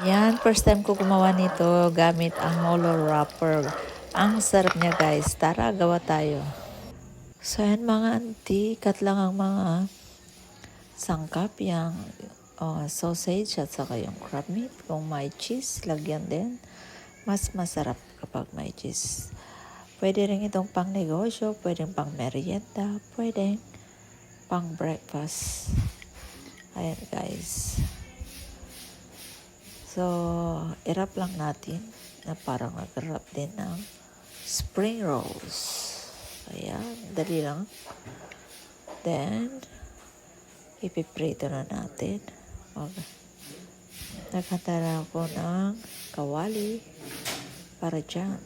Yan, first time ko gumawa nito gamit ang Molo wrapper. Ang sarap niya guys. Tara, gawa tayo. So yan mga auntie, cut lang ang mga sangkap, yung sausage at saka yung crab meat. Kung may cheese, lagyan din. Mas masarap kapag may cheese. Pwede rin itong pang negosyo, pwedeng pang merienda, pwedeng pang breakfast. Ayan guys. So, irap lang natin na parang nag-wrap din ng spring rolls. Ayan, dali lang. Then, ipiprito na natin. Naghanda na ako ng kawali para dyan.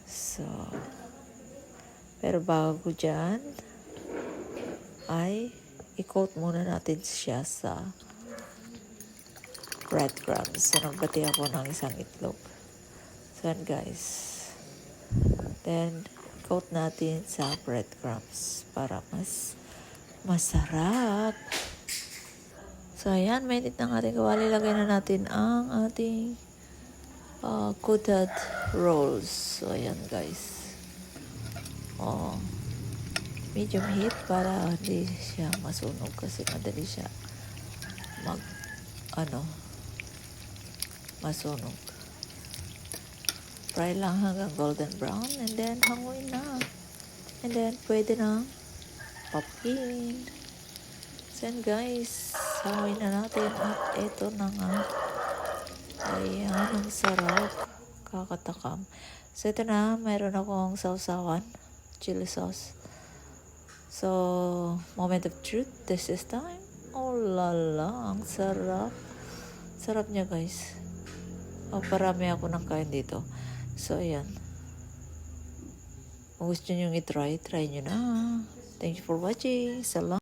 So, pero bago dyan, ay i-coat muna natin siya sa breadcrumbs. So, nagbati ako ng isang itlog. So, yan guys. Then, coat natin sa breadcrumbs para mas masarap. So, ayan. Mainit ng ating kawali. Lagay na natin ang ating coated rolls. So, ayan guys. Medium heat para hindi siya masunog kasi madali siya masunog. Fry lang hanggang golden brown and then hanguin na. And then pwede na pop-in. So yan guys, hanguin na natin at eto na nga. Ayan, ang sarap. Kakatakam. So ito na, mayroon akong sausawan, chili sauce. So, moment of truth, this is time. Oh la la, ang sarap. Sarap niya guys. Parami ako ng kain dito. So, ayan. Kung gusto nyo i-try, try nyo na. Thank you for watching. Salamat.